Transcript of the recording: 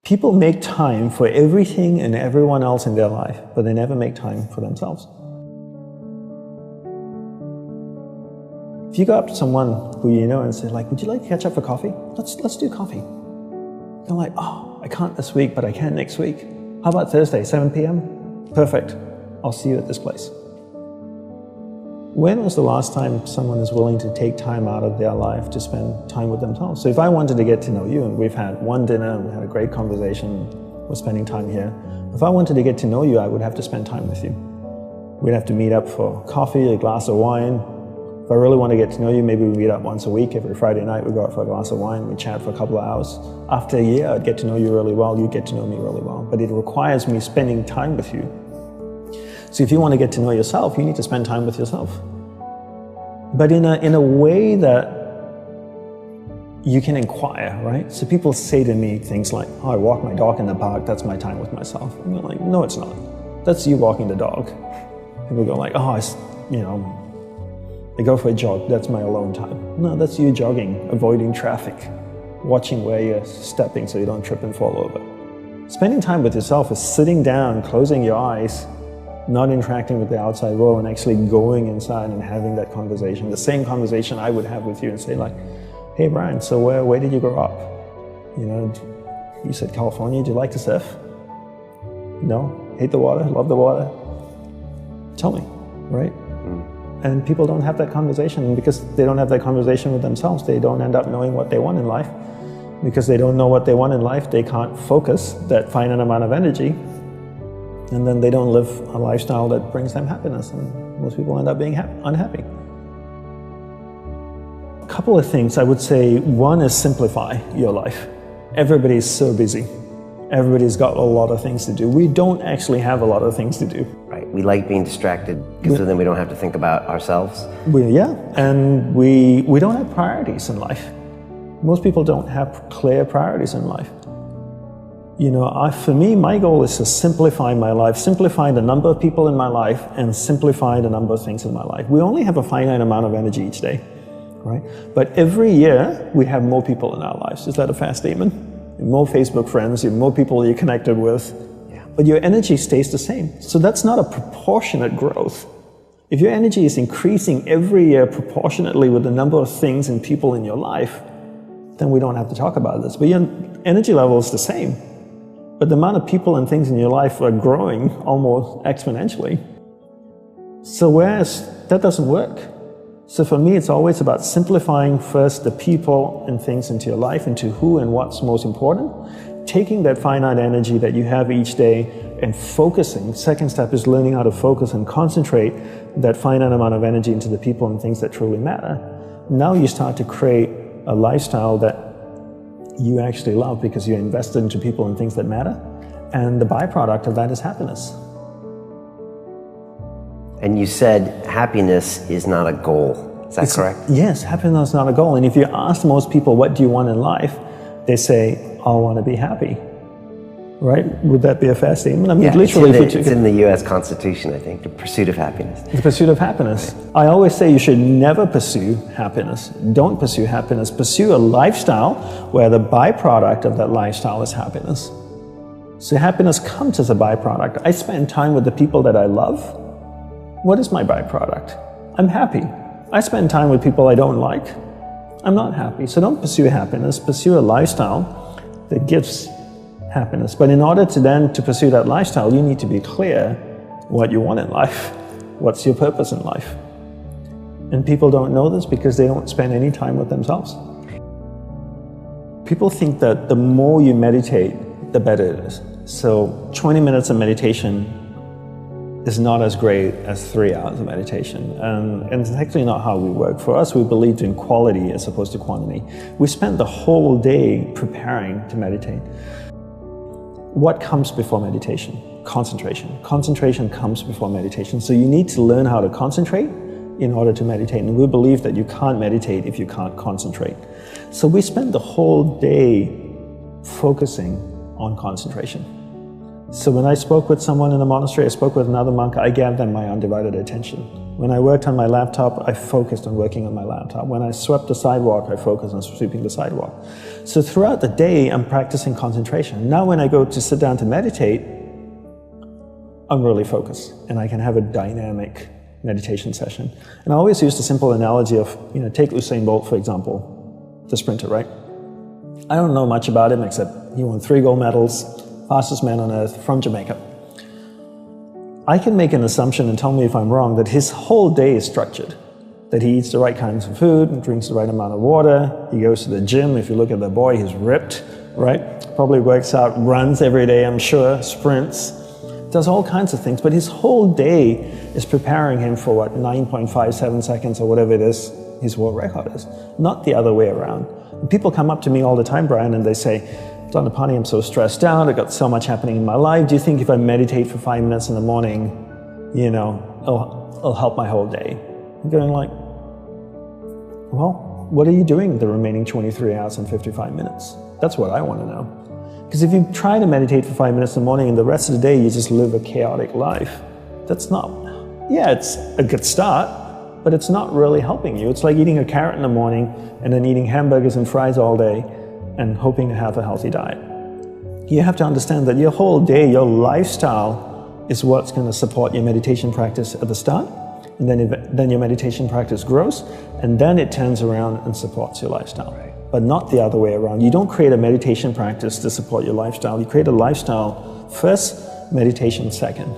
People make time for everything and everyone else in their life, but they never make time for themselves. If you go up to someone who you know and say, like, would you like to catch up for coffee? Let's do coffee. They're like, oh, I can't this week, but I can next week. How about Thursday, 7 p.m.? Perfect. I'll see you at this place. When was the last time someone is willing to take time out of their life to spend time with themselves? So if I wanted to get to know you, and we've had one dinner and we had a great conversation, we're spending time here. If I wanted to get to know you, I would have to spend time with you. We'd have to meet up for coffee, a glass of wine. If I really want to get to know you, maybe we meet up once a week. Every Friday night we go out for a glass of wine, we chat for a couple of hours. After a year, I'd get to know you really well, you'd get to know me really well. But it requires me spending time with you. So if you want to get to know yourself, you need to spend time with yourself. But in a way that you can inquire, right? So people say to me things like, oh, I walk my dog in the park, that's my time with myself. And you're like, no, it's not. That's you walking the dog. People go like, oh, I go for a jog, that's my alone time. No, that's you jogging, avoiding traffic, watching where you're stepping so you don't trip and fall over. Spending time with yourself is sitting down, closing your eyes, not interacting with the outside world, and actually going inside and having that conversation. The same conversation I would have with you and say like, hey Brian, so where did you grow up? You know, you said California, do you like to surf? No? Hate the water, love the water? Tell me, right? And people don't have that conversation, and because they don't have that conversation with themselves, they don't end up knowing what they want in life. Because they don't know what they want in life, they can't focus that finite amount of energy, and then they don't live a lifestyle that brings them happiness, and most people end up being unhappy. A couple of things I would say. One is simplify your life. Everybody's so busy. Everybody's got a lot of things to do. We don't actually have a lot of things to do. Right. We like being distracted because then we don't have to think about ourselves. And we don't have priorities in life. Most people don't have clear priorities in life. You know, for me, my goal is to simplify my life, simplify the number of people in my life, and simplify the number of things in my life. We only have a finite amount of energy each day, right? But every year, we have more people in our lives. Is that a fair statement? More Facebook friends, you have more people you're connected with, but your energy stays the same. So that's not a proportionate growth. If your energy is increasing every year proportionately with the number of things and people in your life, then we don't have to talk about this. But your energy level is the same. But the amount of people and things in your life are growing almost exponentially. So whereas that doesn't work. So for me, it's always about simplifying first the people and things into your life, into who and what's most important, taking that finite energy that you have each day and focusing. Second step is learning how to focus and concentrate that finite amount of energy into the people and things that truly matter. Now you start to create a lifestyle that you actually love because you're invested into people and things that matter, and the byproduct of that is happiness. And you said happiness is not a goal. Is that correct? Yes, happiness is not a goal. And if you ask most people, what do you want in life? They say, I want to be happy. Right? Would that be a fair statement? I mean, literally, it's in the U.S. Constitution, I think, the pursuit of happiness. The pursuit of happiness. Right. I always say you should never pursue happiness. Don't pursue happiness. Pursue a lifestyle where the byproduct of that lifestyle is happiness. So happiness comes as a byproduct. I spend time with the people that I love. What is my byproduct? I'm happy. I spend time with people I don't like. I'm not happy. So don't pursue happiness. Pursue a lifestyle that gives happiness. But in order to pursue that lifestyle, you need to be clear what you want in life. What's your purpose in life? And people don't know this because they don't spend any time with themselves. People think that the more you meditate, the better it is. So 20 minutes of meditation is not as great as 3 hours of meditation. And it's actually not how we work. For us, we believed in quality as opposed to quantity. We spent the whole day preparing to meditate. What comes before meditation? Concentration. Concentration comes before meditation. So you need to learn how to concentrate in order to meditate. And we believe that you can't meditate if you can't concentrate. So we spend the whole day focusing on concentration. So when I spoke with someone in the monastery, I spoke with another monk, I gave them my undivided attention. When I worked on my laptop, I focused on working on my laptop. When I swept the sidewalk, I focused on sweeping the sidewalk. So throughout the day, I'm practicing concentration. Now when I go to sit down to meditate, I'm really focused, and I can have a dynamic meditation session. And I always use the simple analogy of, take Usain Bolt, for example, the sprinter, right? I don't know much about him except he won 3 gold medals, fastest man on earth from Jamaica. I can make an assumption, and tell me if I'm wrong, that his whole day is structured. That he eats the right kinds of food and drinks the right amount of water. He goes to the gym. If you look at the boy, he's ripped, right? Probably works out, runs every day, I'm sure, sprints, does all kinds of things. But his whole day is preparing him for what, 9.57 seconds or whatever it is his world record is. Not the other way around. And people come up to me all the time, Brian, and they say, Dandapani, I'm so stressed out, I've got so much happening in my life. Do you think if I meditate for 5 minutes in the morning, it'll help my whole day? I'm going like, well, what are you doing the remaining 23 hours and 55 minutes? That's what I want to know. Because if you try to meditate for 5 minutes in the morning and the rest of the day you just live a chaotic life, that's not, it's a good start, but it's not really helping you. It's like eating a carrot in the morning and then eating hamburgers and fries all day and hoping to have a healthy diet. You have to understand that your whole day, your lifestyle is what's going to support your meditation practice at the start, and then your meditation practice grows, and then it turns around and supports your lifestyle. But not the other way around. You don't create a meditation practice to support your lifestyle. You create a lifestyle first, meditation second.